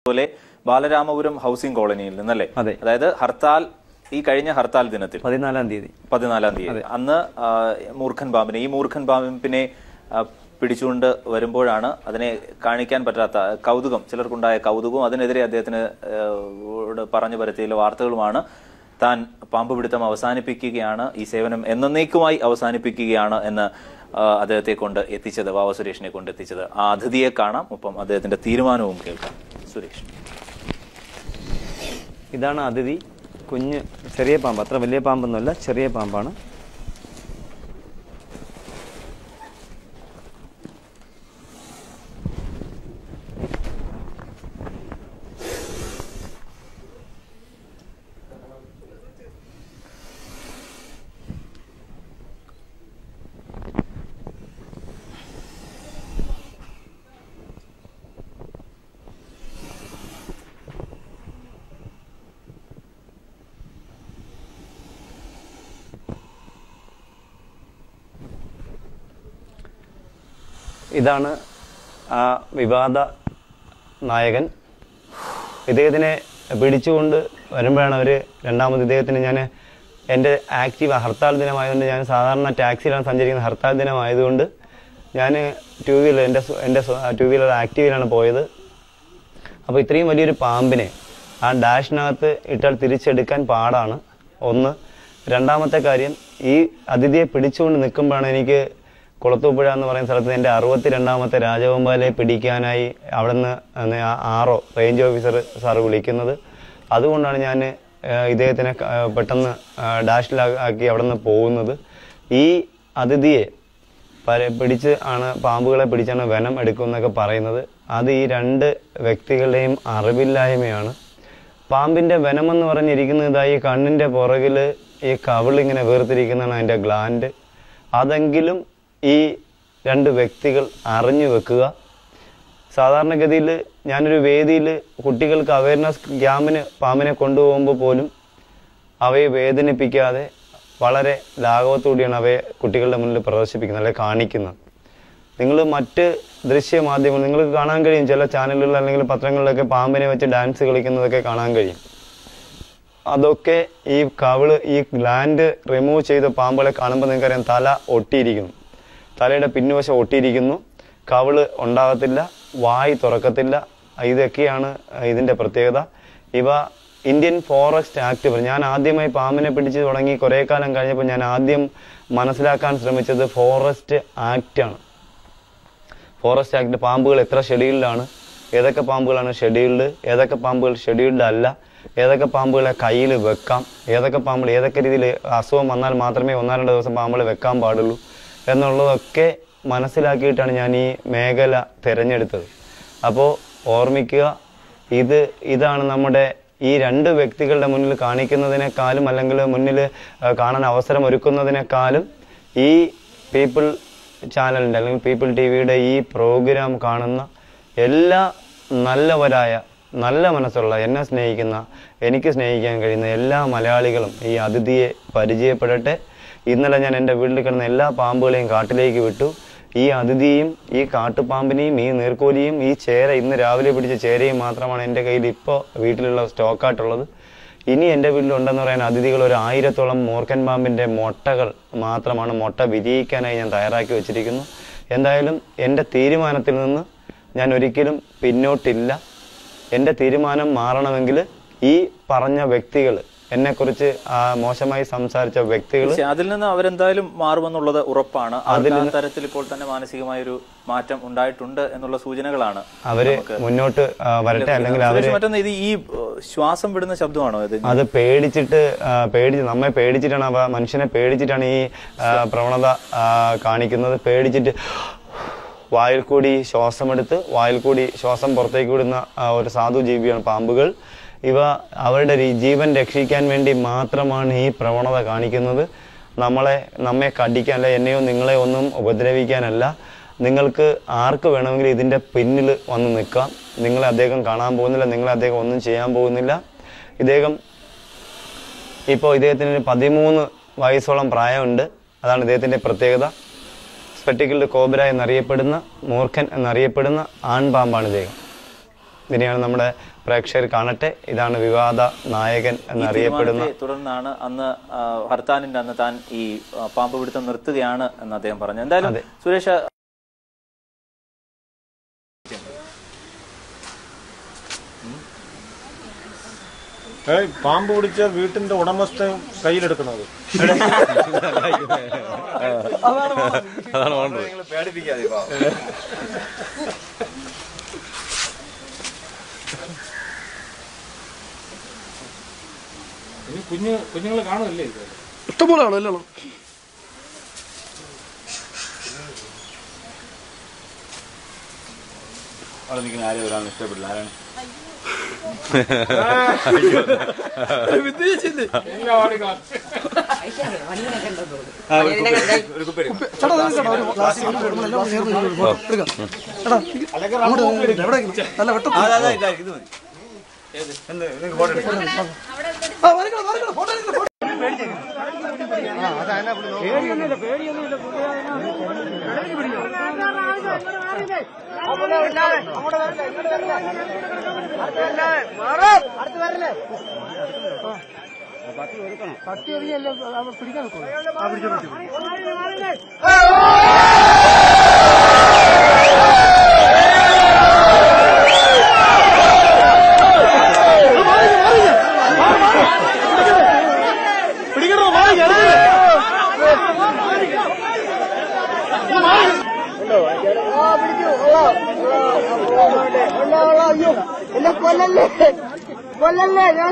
പോലെ ബാലരാമപുരം ഹൗസിംഗ് കോളനിയിൽ നിന്നല്ലേ? അതായത് ഹർത്താൽ, ഈ കഴിഞ്ഞ ഹർത്താൽ ദിനത്തിൽ 14-ാം തീയതി അന്ന് ഈ മൂർഖൻ പാമ്പിനെ പിടിച്ചുകൊണ്ട് വരുമ്പോഴാണ് അതിനെ കാണിക്കാൻ പറ്റാത്ത കൗതുകം, ചിലർക്കുണ്ടായ കൗതുകവും അതിനെതിരെ അദ്ദേഹത്തിന് പറഞ്ഞു പരത്തിയ വാർത്തകളുമാണ് താൻ പാമ്പ് പിടുത്തം അവസാനിപ്പിക്കുകയാണ്, ഈ സേവനം എന്നേക്കുമായി അവസാനിപ്പിക്കുകയാണ് എന്ന് അദ്ദേഹത്തെ കൊണ്ട് എത്തിച്ചത്, വാവ സുരേഷിനെ കൊണ്ട് എത്തിച്ചത്. ആ അതിഥിയെ കാണാം, ഒപ്പം അദ്ദേഹത്തിന്റെ തീരുമാനവും കേൾക്കാം. സുരേഷ്, ഇതാണ് അതിഥി. കുഞ്ഞ് ചെറിയ പാമ്പ്, അത്ര വലിയ പാമ്പൊന്നുമല്ല, ചെറിയ പാമ്പാണ്. ഇതാണ് ആ വിവാദ നായകൻ. ഇദ്ദേഹത്തിനെ പിടിച്ചുകൊണ്ട് വരുമ്പോഴാണ് അവർ രണ്ടാമത് ഇദ്ദേഹത്തിന് ഞാൻ എൻ്റെ ഹർത്താൽ ദിനമായതുകൊണ്ട്, ഞാൻ സാധാരണ ടാക്സിയിലാണ് സഞ്ചരിക്കുന്നത്. ഹർത്താൽ ദിനമായതുകൊണ്ട് ഞാൻ ടൂ വീലർ ആക്റ്റീവിലാണ് പോയത്. അപ്പോൾ ഇത്രയും വലിയൊരു പാമ്പിനെ ആ ഡാഷിനകത്ത് ഇട്ടാൽ തിരിച്ചെടുക്കാൻ പാടാണ് ഒന്ന്. രണ്ടാമത്തെ കാര്യം, ഈ അതിഥിയെ പിടിച്ചുകൊണ്ട് നിൽക്കുമ്പോഴാണ് എനിക്ക് കുളത്തൂപ്പുഴ എന്ന് പറയുന്ന സ്ഥലത്ത് എൻ്റെ 62ാമത്തെ രാജവെമ്പാലയെ പിടിക്കാനായി അവിടെ നിന്ന് ആറോ റേഞ്ച് ഓഫീസർ സാറ് വിളിക്കുന്നത്. അതുകൊണ്ടാണ് ഞാൻ ഇദ്ദേഹത്തിനെ പെട്ടെന്ന് ഡാഷിലാക്കി അവിടെ നിന്ന് പോകുന്നത്. ഈ അതിഥിയെ പാമ്പുകളെ പിടിച്ചാണ് വെനം എടുക്കുമെന്നൊക്കെ പറയുന്നത്. അത് ഈ രണ്ട് വ്യക്തികളുടെയും അറിവില്ലായ്മയാണ്. പാമ്പിൻ്റെ വെനമെന്ന് പറഞ്ഞിരിക്കുന്നത് ഈ കണ്ണിൻ്റെ പുറകിൽ ഈ കവിളിങ്ങനെ വേർതിരിക്കുന്നതാണ് അതിൻ്റെ ഗ്ലാൻഡ്. അതെങ്കിലും ഈ രണ്ട് വ്യക്തികൾ അറിഞ്ഞു വെക്കുക. സാധാരണഗതിയിൽ ഞാനൊരു വേദിയിൽ കുട്ടികൾക്ക് അവയർനെസ് ക്യാമ്പിന് പാമ്പിനെ കൊണ്ടുപോകുമ്പോൾ പോലും അവയെ വേദനിപ്പിക്കാതെ വളരെ ലാഘവത്തോടെയാണ് അവയെ കുട്ടികളുടെ മുന്നിൽ പ്രദർശിപ്പിക്കുന്നത്, അല്ലെങ്കിൽ കാണിക്കുന്നത്. നിങ്ങൾ മറ്റ് ദൃശ്യമാധ്യമങ്ങൾ നിങ്ങൾക്ക് കാണാൻ കഴിയും, ചില ചാനലുകളിൽ അല്ലെങ്കിൽ പത്രങ്ങളിലൊക്കെ പാമ്പിനെ വെച്ച് ഡാൻസ് കളിക്കുന്നതൊക്കെ കാണാൻ കഴിയും. അതൊക്കെ ഈ ഈ ഗ്ലാൻഡ് റിമൂവ് ചെയ്ത പാമ്പുകളെ കാണുമ്പോൾ നിങ്ങൾക്കറിയാം, തല ഒട്ടിയിരിക്കുന്നു, തലയുടെ പിന്നുവശം ഒട്ടിയിരിക്കുന്നു, കവിള് ഉണ്ടാകത്തില്ല, വായി തുറക്കത്തില്ല. ഇതൊക്കെയാണ് ഇതിൻ്റെ പ്രത്യേകത. ഇവ ഇന്ത്യൻ ഫോറസ്റ്റ് ആക്ട്, ഞാൻ ആദ്യമായി പാമ്പിനെ പിടിച്ച് തുടങ്ങി കുറേ കാലം കഴിഞ്ഞപ്പോൾ ഞാൻ ആദ്യം മനസ്സിലാക്കാൻ ശ്രമിച്ചത് ഫോറസ്റ്റ് ആക്റ്റാണ്. ഫോറസ്റ്റ് ആക്ട്, പാമ്പുകൾ എത്ര ഷെഡ്യൂൾഡാണ്, ഏതൊക്കെ പാമ്പുകളാണ് ഷെഡ്യൂൾഡ്, ഏതൊക്കെ പാമ്പുകൾ ഷെഡ്യൂൾഡ് അല്ല, ഏതൊക്കെ പാമ്പുകളെ കയ്യിൽ വെക്കാം, ഏതൊക്കെ പാമ്പുകൾ ഏതൊക്കെ രീതിയിൽ അസുഖം വന്നാൽ മാത്രമേ 1-2 ദിവസം പാമ്പുകളെ വെക്കാൻ പാടുള്ളൂ എന്നുള്ളതൊക്കെ മനസ്സിലാക്കിയിട്ടാണ് ഞാൻ ഈ മേഖല തിരഞ്ഞെടുത്തത്. അപ്പോൾ ഓർമ്മിക്കുക, ഇതാണ് നമ്മുടെ ഈ രണ്ട് വ്യക്തികളുടെ മുന്നിൽ കാണിക്കുന്നതിനേക്കാളും, അല്ലെങ്കിൽ മുന്നിൽ കാണാൻ അവസരം ഒരുക്കുന്നതിനേക്കാളും, ഈ പീപ്പിൾ ചാനലിൻ്റെ അല്ലെങ്കിൽ പീപ്പിൾ TV-യുടെ ഈ പ്രോഗ്രാം കാണുന്ന എല്ലാ നല്ലവരായ, നല്ല മനസ്സുള്ള, എന്നെ സ്നേഹിക്കുന്ന, എനിക്ക് സ്നേഹിക്കാൻ കഴിയുന്ന എല്ലാ മലയാളികളും ഈ അതിഥിയെ പരിചയപ്പെടട്ടെ. ഇന്നലെ ഞാൻ എൻ്റെ വീട്ടിൽ കിടന്ന എല്ലാ പാമ്പുകളെയും കാട്ടിലേക്ക് വിട്ടു. ഈ അതിഥിയും ഈ കാട്ടുപാമ്പിനെയും ഈ നീർക്കോലിയും ഈ ചേര, ഇന്ന് രാവിലെ പിടിച്ച ചേരയും മാത്രമാണ് എൻ്റെ കയ്യിൽ ഇപ്പോൾ വീട്ടിലുള്ള സ്റ്റോക്കായിട്ടുള്ളത്. ഇനി എൻ്റെ വീട്ടിലുണ്ടെന്ന് പറയാൻ അതിഥികൾ ഒരു 1000-ഓളം മൂർഖൻ പാമ്പിൻ്റെ മുട്ടകൾ മാത്രമാണ്, മുട്ട വിരിയിക്കാനായി ഞാൻ തയ്യാറാക്കി വെച്ചിരിക്കുന്നു. എന്തായാലും എൻ്റെ തീരുമാനത്തിൽ നിന്ന് ഞാൻ ഒരിക്കലും പിന്നോട്ടില്ല. എൻ്റെ തീരുമാനം മാറണമെങ്കിൽ ഈ പറഞ്ഞ വ്യക്തികൾ, എന്നെക്കുറിച്ച് മോശമായി സംസാരിച്ച വ്യക്തികൾ, അതിൽ നിന്ന് അവരെന്തായാലും മാറുമെന്നുള്ളത് ഉറപ്പാണ്. തരത്തിൽ ഇപ്പോൾ തന്നെ മാനസികമായൊരു മാറ്റം ഉണ്ടായിട്ടുണ്ട് എന്നുള്ള സൂചനകളാണ്. അവര് മുന്നോട്ട് വരട്ടെ. അല്ലെങ്കിൽ മറ്റൊന്ന്, ഇത് ഈ ശ്വാസം വിടുന്ന ശബ്ദമാണോ? അത് നമ്മെ പേടിച്ചിട്ടാണ്, മനുഷ്യനെ പേടിച്ചിട്ടാണ് ഈ പ്രവണത കാണിക്കുന്നത്. പേടിച്ചിട്ട് വായിൽ കൂടി ശ്വാസമെടുത്ത് വായിൽ കൂടി ശ്വാസം പുറത്തേക്ക് വിടുന്ന ഒരു സാധു ജീവിയാണ് പാമ്പുകൾ. ഇവ അവരുടെ ജീവൻ രക്ഷിക്കാൻ വേണ്ടി മാത്രമാണ് ഈ പ്രവണത കാണിക്കുന്നത്. നമ്മെ കടിക്കാനല്ല, എന്നെയോ നിങ്ങളെ ഒന്നും ഉപദ്രവിക്കാനല്ല. നിങ്ങൾക്ക് ആർക്ക് വേണമെങ്കിലും ഇതിൻ്റെ പിന്നിൽ വന്ന് നിൽക്കാം. നിങ്ങളെ അദ്ദേഹം കാണാൻ പോകുന്നില്ല, നിങ്ങളെ അദ്ദേഹം ഒന്നും ചെയ്യാൻ പോകുന്നില്ല. ഇദ്ദേഹത്തിന് 13 വയസ്സോളം പ്രായമുണ്ട്. അതാണ് ഇദ്ദേഹത്തിൻ്റെ പ്രത്യേകത. സ്പെക്ടിക്കിൾഡ് കോബ്ര എന്നറിയപ്പെടുന്ന, മൂർഖൻ എന്നറിയപ്പെടുന്ന ആൺപാമ്പാണ് ഇദ്ദേഹം. ഇതിനെയാണ് നമ്മുടെ പ്രേക്ഷകർ കാണട്ടെ. ഇതാണ് വിവാദ നായകൻ എന്നറിയപ്പെടുന്ന. തുടർന്നാണ് അന്ന് ഹർത്താലിന്റെ അന്ന് താൻ ഈ പാമ്പ് പിടുത്തം നിർത്തുകയാണ് എന്ന് അദ്ദേഹം പറഞ്ഞു. എന്തായാലും സുരേഷ്, പാമ്പ് പിടിച്ച വീട്ടിന്റെ ഉടമസ്ഥ കയ്യിലെടുക്കുന്നത് പേടിപ്പിക്കാതെ കുഞ്ഞുങ്ങൾ കാണുമല്ലേ? ഇഷ്ടംപോലെ കാണുമല്ലോ. അവിടെ നിൽക്കുന്ന ആരെയും ഒരാൾ ഇഷ്ടപ്പെടില്ല. ആരാണ്? പട്ടി എറിയല്ലോ പിടിക്കാൻ എന്നെ കൊല്ലല്ലേ കൊല്ലല്ലേ ഞാൻ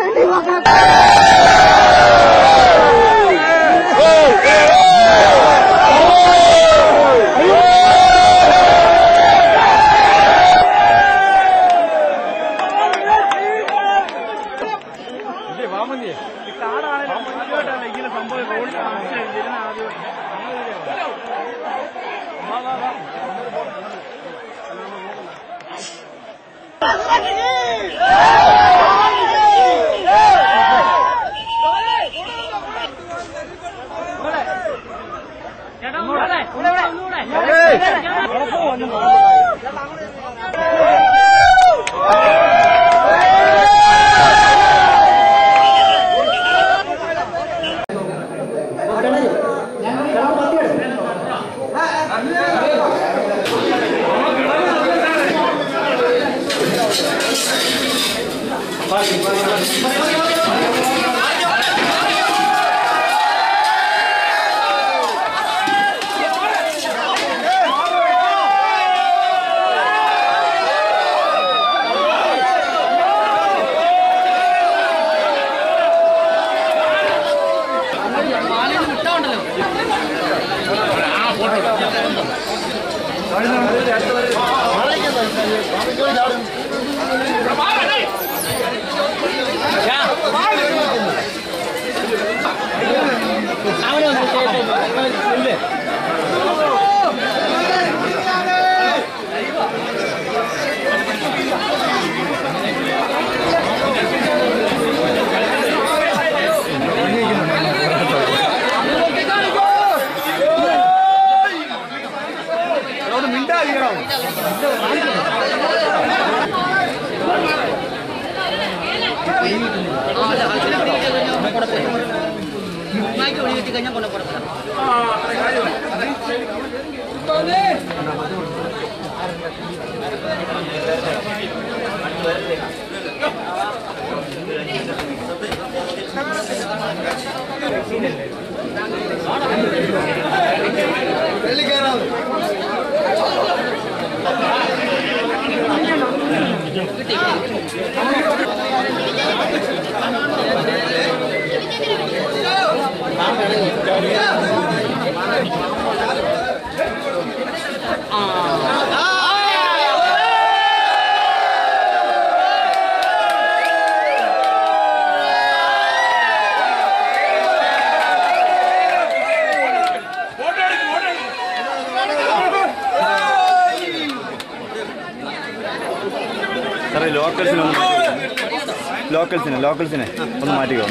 ലോക്കൽസിനെ ഒന്ന് മാറ്റിക്കോ.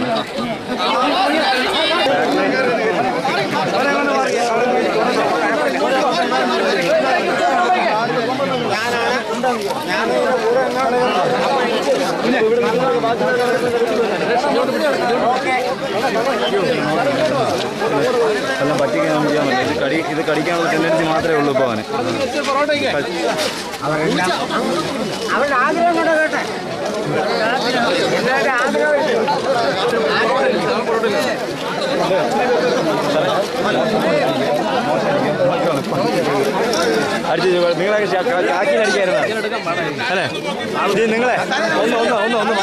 ഞാൻ എല്ലാം പറ്റിക്കാൻ ചെയ്യാൻ പറ്റില്ല. ഇത് കടിക്കാനുള്ള ടെൻഡൻസി മാത്രമേ ഉള്ളൂ ഇപ്പോൾ അവന്. അവരുടെ ആഗ്രഹം കൊണ്ടോ കേട്ടെ, അടിച്ചു നിങ്ങളെ കാക്കിനടിക്കായിരുന്നു അല്ലേ? നിങ്ങളെ ഒന്ന്